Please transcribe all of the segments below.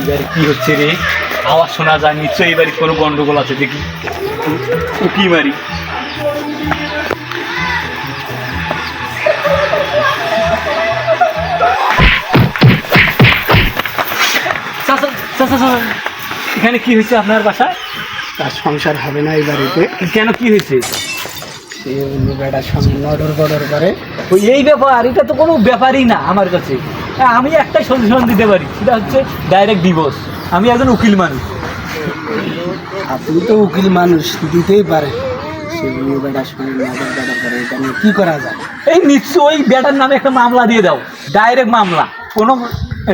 এবারে কি হচ্ছে রে? আওয়াজ শোনা যায়, নিশ্চয়ই এবারে কোনো গন্ডগোল আছে, দেখি উকি মারি। এখানে কি হয়েছে আপনার বাসায়? তার সংসার হবে না এই বাড়িতে। কেন, কি হয়েছে? সে অন্য বেটার সঙ্গে নডর বডর করে। ওই এই ব্যাপার, এটা তো কোনো ব্যাপারই না আমার কাছে। আমি একটাই সলিউশন দিতে পারি, সেটা হচ্ছে ডাইরেক্ট ডিভোর্স। আমি একজন উকিল মানুষ। আপনি তো উকিল মানুষ, দিতেই পারে। সে অন্য বেটার সঙ্গে নডর বডর করে, এটা নিয়ে কী করা যায়? এই নিশ্চয়ই ওই ব্যাটার নামে একটা মামলা দিয়ে দাও, ডাইরেক্ট মামলা, কোনো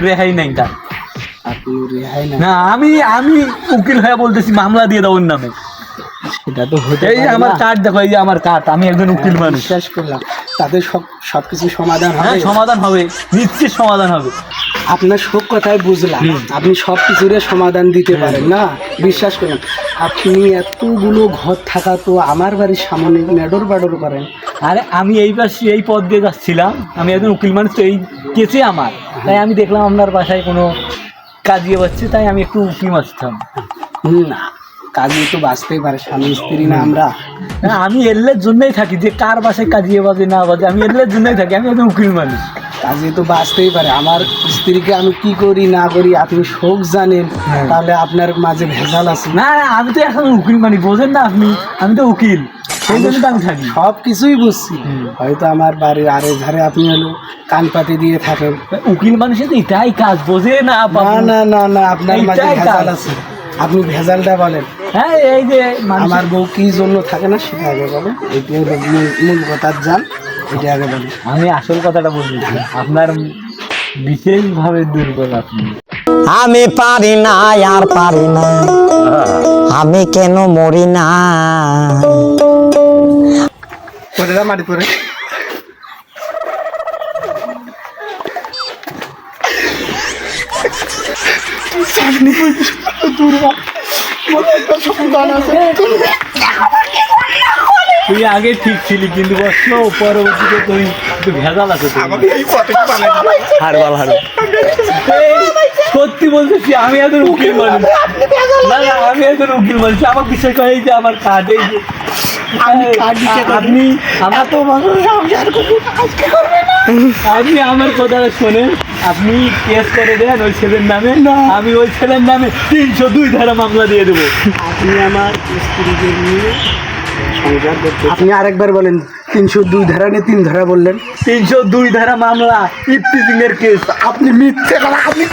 রেহাই নেই তার। আপনি রেহাই না? না, আমি উকিল হয়ে বলতেছি, মামলা দিয়ে দাও ওর নামে। সেটা তো হতে এই যে পারে আমার না। কার্ড দেখো, এই যে আমার কার্ড, আমি একজন উকিল মানুষ। বিশ্বাস করলাম, তাতে সব কিছু সমাধান হ্যাঁ, হবে। সমাধান হবে, নিশ্চিত সমাধান হবে। আপনার সব কথাই বুঝলাম, আপনি সব কিছুরে সমাধান দিতে পারেন না, বিশ্বাস করেন। আপনি এতগুলো ঘর থাকা তো আমার বাড়ির সামনে নেডর বাডর করেন। আরে আমি এই পাশে এই পথ দিয়ে যাচ্ছিলাম, আমি একজন উকিল মানুষ, তো এই কেসে আমার, তাই আমি দেখলাম আপনার বাসায় কোনো কাজিয়ে বাজছে, তাই আমি একটু উকি মারতাম। না, কাজে তো বাঁচতেই পারে, স্বামী স্ত্রী না আমরা? হ্যাঁ, আমি এলের জন্যই থাকি, যে কার বাসায় কাজিয়ে বাজে না বাজে, আমি এলের জন্যই থাকি, আমি একজন উকিল মানুষ। কাজে তো বাঁচতেই পারে। আমার স্ত্রীকে আমি কি করি না করি আপনি শোক জানেন, তাহলে আপনার মাঝে ভেজাল আছে। না না, আমি তো এখন উকিল মানি, বোঝেন না আপনি, আমি তো উকিল, সেই জন্য তো আমি থাকি। সব কিছুই বুঝছি, হয়তো আমার বাড়ির আরে ধারে আপনি হলো কান পাতি দিয়ে থাকেন। উকিল মানুষের তো এটাই কাজ, বোঝে না না বাবু। না না না, আপনার মাঝে এইটাই ভেজাল কাজ। আছে, আপনি ভেজালটা বলেন। হ্যাঁ, এই যে আমার বউ কি জন্য থাকে না সেটা আগে বলেন, এটি হলো মূল কথার যান, এটা আগে বলেন। আমি আসল কথাটা বলতেছি, আপনার বিশেষভাবে দুর্বল আপনি। আমি পারি না আর পারি না, আমি কেন মরি না। পরে যা মাটি পরে। তুই আগে ঠিক ছিলি, কিন্তু বসল পরবর্তীতে তুই একটু ভেজাল আছে। হারবাল হারবাল সত্যি বলতেছি, আমি একজন উকিল মানুষ। না না, আমি একজন উকিল মানুষ, আমার বিষয় করে, এই যে আমার কার্ড, এই যে আপনি আমার তো আপনি আমার কথাটা শোনেন, আপনি কেস করে দেন ওই ছেলের নামে, আমি ওই ছেলের নামে 302 ধারা মামলা দিয়ে দেবো। আপনি আমার স্ত্রীকে নিয়ে সংসার করতে, আপনি আরেকবার বলেন। 302 ধারা নিয়ে 3 ধারা বললেন। 302 ধারা মামলা, ইফতিজিং এর কেস। আপনি মিথ্যে কথা, আপনি